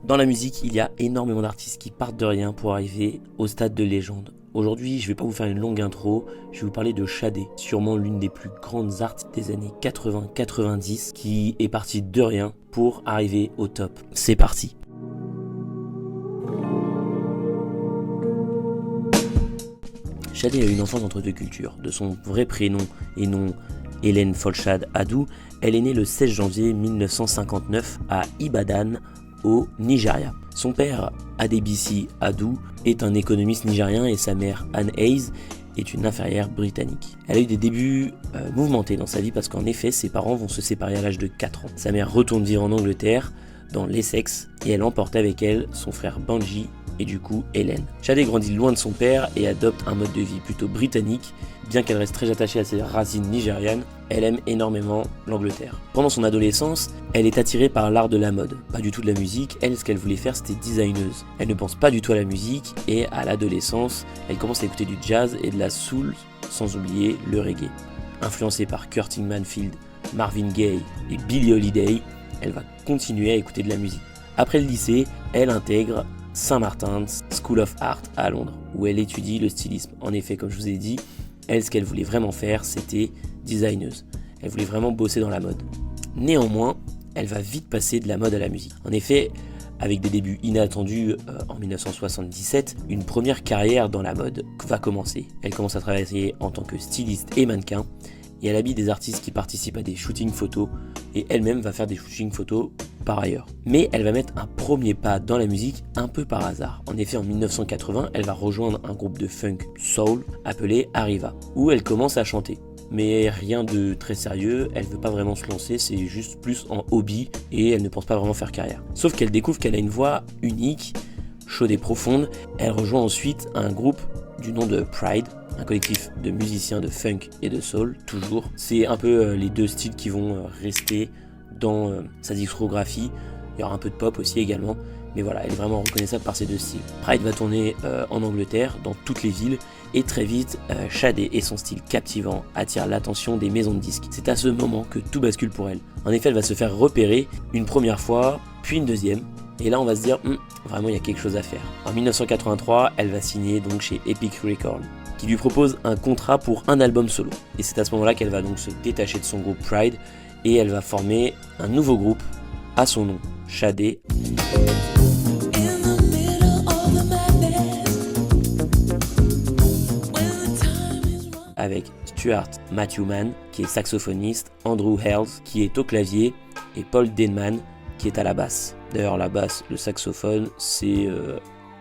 Dans la musique, il y a énormément d'artistes qui partent de rien pour arriver au stade de légende. Aujourd'hui, je vais pas vous faire une longue intro, je vais vous parler de Sade, sûrement l'une des plus grandes artistes des années 80-90 qui est partie de rien pour arriver au top. C'est parti. Sade a eu une enfance entre deux cultures. De son vrai prénom et nom Hélène Folshade Adu, elle est née le 16 janvier 1959 à Ibadan, au Nigeria. Son père, Adebisi Adu, est un économiste nigérien et sa mère, Anne Hayes, est une infirmière britannique. Elle a eu des débuts mouvementés dans sa vie parce qu'en effet, ses parents vont se séparer à l'âge de 4 ans. Sa mère retourne vivre en Angleterre, dans l'Essex, et elle emporte avec elle son frère Banji et du coup Hélène. Sade grandit loin de son père et adopte un mode de vie plutôt britannique. Bien qu'elle reste très attachée à ses racines nigérianes, elle aime énormément l'Angleterre. Pendant son adolescence, elle est attirée par l'art de la mode, pas du tout de la musique. Elle, ce qu'elle voulait faire, c'était designeuse. Elle ne pense pas du tout à la musique et à l'adolescence, elle commence à écouter du jazz et de la soul, sans oublier le reggae. Influencée par Curtis Mayfield, Marvin Gaye et Billie Holiday, elle va continuer à écouter de la musique. Après le lycée, elle intègre St. Martin's School of Art à Londres, où elle étudie le stylisme. En effet, comme je vous ai dit, elle, ce qu'elle voulait vraiment faire, c'était designeuse. Elle voulait vraiment bosser dans la mode. Néanmoins, elle va vite passer de la mode à la musique. En effet, avec des débuts inattendus en 1977, une première carrière dans la mode va commencer. Elle commence à travailler en tant que styliste et mannequin, et elle habille des artistes qui participent à des shootings photos, et elle-même va faire des shootings photos par ailleurs. Mais elle va mettre un premier pas dans la musique un peu par hasard. En effet, en 1980, elle va rejoindre un groupe de funk soul appelé Arriva, où elle commence à chanter. Mais rien de très sérieux, elle veut pas vraiment se lancer, c'est juste plus en hobby et elle ne pense pas vraiment faire carrière. Sauf qu'elle découvre qu'elle a une voix unique, chaude et profonde. Elle rejoint ensuite un groupe du nom de Pride, un collectif de musiciens de funk et de soul, toujours. C'est un peu les deux styles qui vont rester dans sa discographie. Il y aura un peu de pop aussi également, mais voilà, elle est vraiment reconnaissable par ces deux styles. Pride va tourner en Angleterre, dans toutes les villes, et très vite, Sade et son style captivant attirent l'attention des maisons de disques. C'est à ce moment que tout bascule pour elle. En effet, elle va se faire repérer une première fois, puis une deuxième, et là on va se dire, vraiment il y a quelque chose à faire. En 1983, elle va signer donc chez Epic Records, qui lui propose un contrat pour un album solo. Et c'est à ce moment-là qu'elle va donc se détacher de son groupe Pride, et elle va former un nouveau groupe à son nom, Sade. Avec Stuart Matthewman qui est saxophoniste, Andrew Hales qui est au clavier et Paul Denman qui est à la basse. D'ailleurs la basse, le saxophone, c'est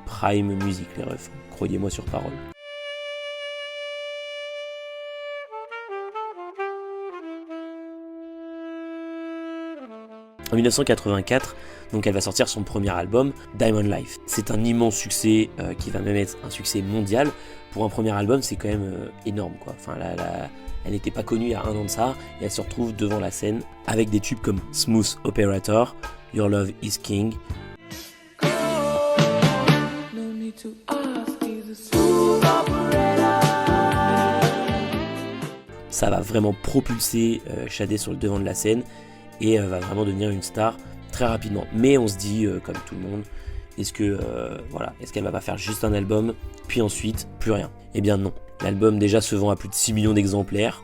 prime music les refs, croyez-moi sur parole. En 1984, donc elle va sortir son premier album, Diamond Life. C'est un immense succès qui va même être un succès mondial. Pour un premier album, c'est quand même énorme, quoi. Enfin, elle n'était pas connue il y a un an de ça, et elle se retrouve devant la scène avec des tubes comme Smooth Operator, Your Love Is King. Ça va vraiment propulser Sade sur le devant de la scène, et va vraiment devenir une star très rapidement. Mais on se dit, comme tout le monde, est-ce qu'elle va pas faire juste un album, puis ensuite plus rien? Eh bien non. L'album déjà se vend à plus de 6 millions d'exemplaires,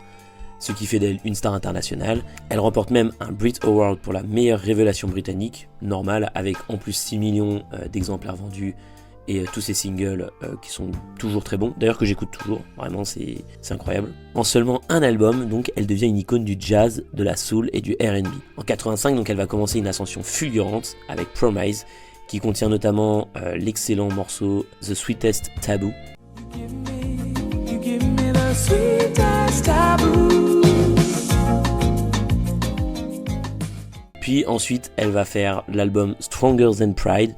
ce qui fait d'elle une star internationale. Elle remporte même un Brit Award pour la meilleure révélation britannique, normal, avec en plus 6 millions d'exemplaires vendus, et tous ces singles qui sont toujours très bons, d'ailleurs que j'écoute toujours, vraiment c'est incroyable. En seulement un album, donc elle devient une icône du jazz, de la soul et du R&B. En 85, donc elle va commencer une ascension fulgurante avec Promise, qui contient notamment l'excellent morceau The Sweetest Taboo. Puis ensuite, elle va faire l'album Stronger Than Pride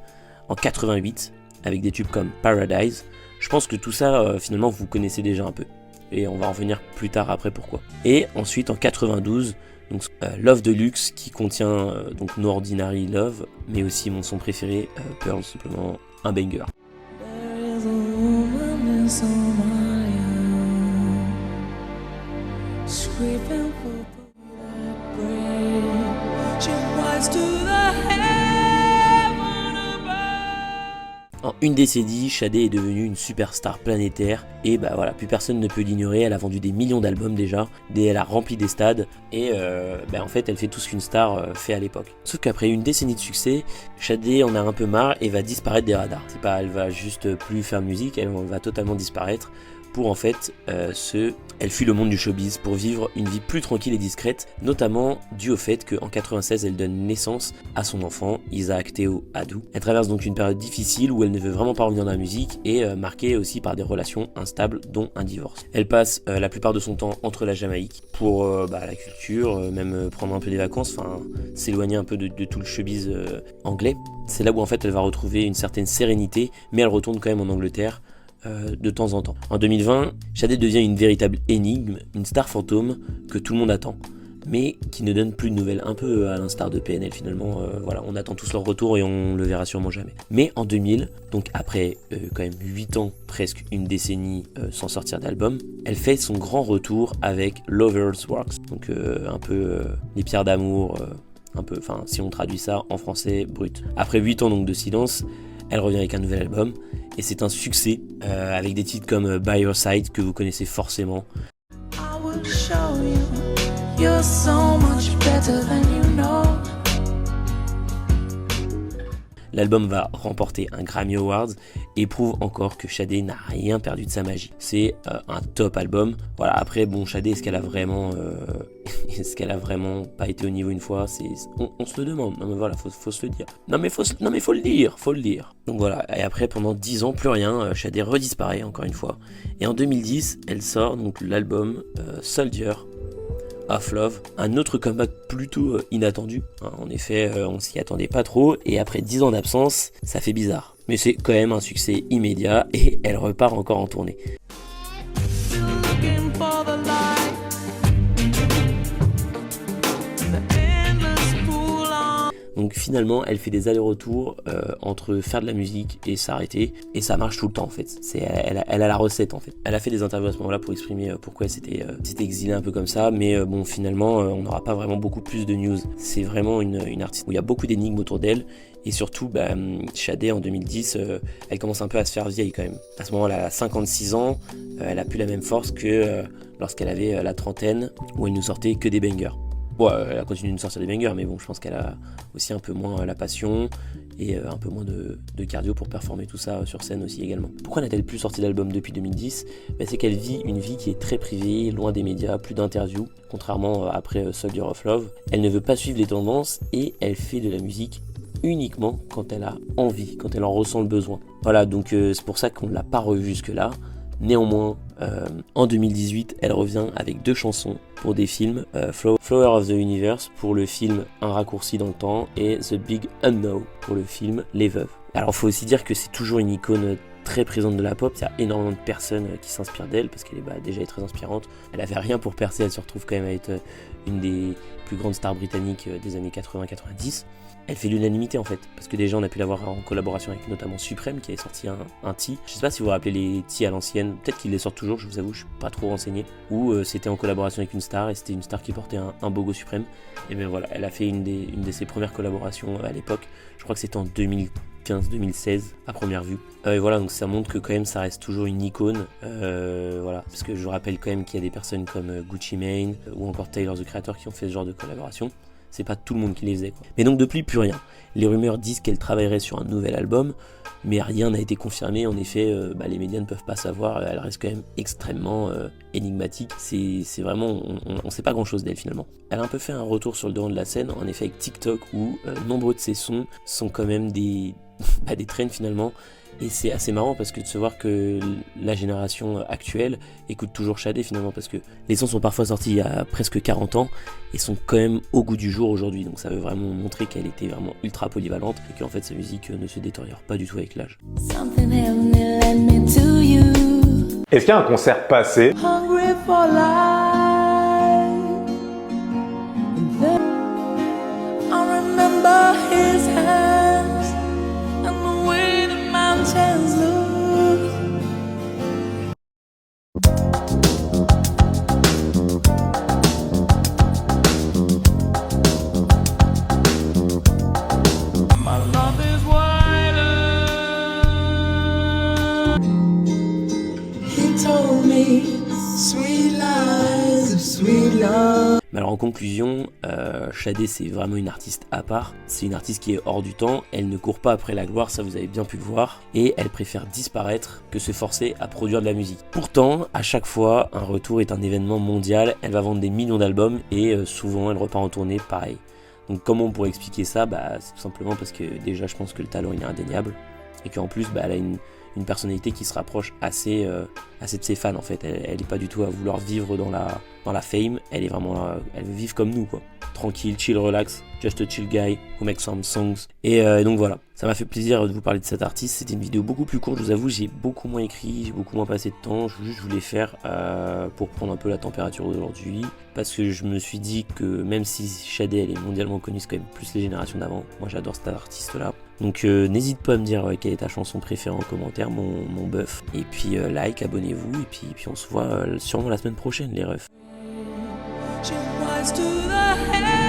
en 88, avec des tubes comme Paradise. Je pense que tout ça, finalement, vous connaissez déjà un peu. Et on va en revenir plus tard après pourquoi. Et ensuite, en 92, donc, Love Deluxe, qui contient donc No Ordinary Love, mais aussi mon son préféré, Pearl, simplement un banger. She flies to the heaven une décennie, Sade est devenue une superstar planétaire et bah voilà, plus personne ne peut l'ignorer. Elle a vendu des millions d'albums déjà, elle a rempli des stades et en fait elle fait tout ce qu'une star fait à l'époque. Sauf qu'après une décennie de succès, Sade en a un peu marre et va disparaître des radars. C'est pas, elle va juste plus faire de musique, elle va totalement disparaître. Pour en fait elle fuit le monde du showbiz pour vivre une vie plus tranquille et discrète, notamment dû au fait qu'en 96 elle donne naissance à son enfant Isaac Theo Adou. Elle traverse donc une période difficile où elle ne veut vraiment pas revenir dans la musique et marquée aussi par des relations instables dont un divorce. Elle passe la plupart de son temps entre la Jamaïque pour la culture, même prendre un peu des vacances, enfin s'éloigner un peu de tout le showbiz anglais. C'est là où en fait elle va retrouver une certaine sérénité, mais elle retourne quand même en Angleterre de temps en temps. En 2020, Sade devient une véritable énigme, une star fantôme que tout le monde attend, mais qui ne donne plus de nouvelles, un peu à l'instar de PNL finalement. Voilà, on attend tous leur retour et on le verra sûrement jamais. Mais en 2000, donc après quand même 8 ans, presque une décennie sans sortir d'album, elle fait son grand retour avec Lovers Works, donc un peu les pierres d'amour, un peu, enfin si on traduit ça en français brut. Après 8 ans donc de silence, elle revient avec un nouvel album et c'est un succès avec des titres comme By Your Side que vous connaissez forcément. L'album va remporter un Grammy Awards et prouve encore que Sade n'a rien perdu de sa magie. C'est un top album. Voilà, après bon, Sade, est-ce qu'elle a vraiment pas été au niveau une fois, on se le demande. Non mais voilà, faut se le dire. Non mais faut le dire. Donc voilà, et après pendant 10 ans plus rien, Sade redisparaît encore une fois. Et en 2010, elle sort donc l'album Soldier of Love, un autre comeback plutôt inattendu. En effet, on s'y attendait pas trop et après 10 ans d'absence, ça fait bizarre. Mais c'est quand même un succès immédiat et elle repart encore en tournée. Donc finalement, elle fait des allers-retours entre faire de la musique et s'arrêter, et ça marche tout le temps en fait. Elle a la recette en fait. Elle a fait des interviews à ce moment-là pour exprimer pourquoi elle s'était exilée un peu comme ça, mais bon finalement, on n'aura pas vraiment beaucoup plus de news. C'est vraiment une artiste où il y a beaucoup d'énigmes autour d'elle, et surtout, Sade en 2010, elle commence un peu à se faire vieille quand même. À ce moment-là, elle a 56 ans, elle a plus la même force que lorsqu'elle avait la trentaine, où elle nous sortait que des bangers. Bon, elle a continué de nous sortir des bangers, mais bon, je pense qu'elle a aussi un peu moins la passion et un peu moins de cardio pour performer tout ça sur scène aussi également. Pourquoi n'a-t-elle plus sorti d'album depuis 2010 ? C'est qu'elle vit une vie qui est très privée, loin des médias, plus d'interviews, contrairement après Soldier of Love. Elle ne veut pas suivre les tendances et elle fait de la musique uniquement quand elle a envie, quand elle en ressent le besoin. Voilà, donc c'est pour ça qu'on ne l'a pas revue jusque-là. Néanmoins, en 2018, elle revient avec 2 chansons pour des films, Flower of the Universe pour le film Un raccourci dans le temps et The Big Unknown pour le film Les Veuves. Alors il faut aussi dire que c'est toujours une icône très présente de la pop, il y a énormément de personnes qui s'inspirent d'elle parce qu'elle est déjà très inspirante. Elle avait rien pour percer, elle se retrouve quand même à être une des plus grandes stars britanniques des années 80-90. Elle fait l'unanimité en fait, parce que déjà on a pu la voir en collaboration avec notamment Supreme qui avait sorti un T. Je sais pas si vous vous rappelez les T à l'ancienne, peut-être qu'ils les sortent toujours, je vous avoue, je suis pas trop renseigné. Où c'était en collaboration avec une star et c'était une star qui portait un bogo Supreme. Et bien voilà, elle a fait une de ses premières collaborations à l'époque, je crois que c'était en 2015-2016 à première vue. Et voilà, donc ça montre que quand même ça reste toujours une icône, voilà, parce que je vous rappelle quand même qu'il y a des personnes comme Gucci Mane ou encore Tyler the Creator qui ont fait ce genre de collaboration. C'est pas tout le monde qui les faisait, quoi. Mais donc depuis plus rien. Les rumeurs disent qu'elle travaillerait sur un nouvel album, mais rien n'a été confirmé. En effet, les médias ne peuvent pas savoir. Elle reste quand même extrêmement énigmatique. C'est vraiment, on sait pas grand chose d'elle finalement. Elle a un peu fait un retour sur le devant de la scène, en effet avec TikTok, où nombreux de ses sons sont quand même des trends finalement. Et c'est assez marrant parce que de se voir que la génération actuelle écoute toujours Sade finalement, parce que les sons sont parfois sortis il y a presque 40 ans et sont quand même au goût du jour aujourd'hui. Donc ça veut vraiment montrer qu'elle était vraiment ultra polyvalente et qu'en fait sa musique ne se détériore pas du tout avec l'âge. Est-ce qu'il y a un concert passé ? Alors en conclusion, Shadé c'est vraiment une artiste à part, c'est une artiste qui est hors du temps, elle ne court pas après la gloire, ça vous avez bien pu le voir, et elle préfère disparaître que se forcer à produire de la musique. Pourtant, à chaque fois, un retour est un événement mondial, elle va vendre des millions d'albums et souvent elle repart en tournée pareil. Donc comment on pourrait expliquer ça? C'est tout simplement parce que déjà je pense que le talent il est indéniable, et qu'en plus elle a une personnalité qui se rapproche assez de ses fans en fait. Elle est pas du tout à vouloir vivre dans la fame, elle est vraiment là, elle veut vivre comme nous quoi. Tranquille, chill, relax, just a chill guy who makes some songs. Et donc voilà, ça m'a fait plaisir de vous parler de cet artiste. C'était une vidéo beaucoup plus courte, je vous avoue, j'ai beaucoup moins écrit, j'ai beaucoup moins passé de temps. Je voulais faire pour prendre un peu la température d'aujourd'hui, parce que je me suis dit que même si Shadé elle est mondialement connue, c'est quand même plus les générations d'avant. Moi j'adore cet artiste là. Donc n'hésite pas à me dire quelle est ta chanson préférée en commentaire, mon bœuf. Et puis like, abonnez-vous, et puis on se voit sûrement la semaine prochaine les refs. She was to the head.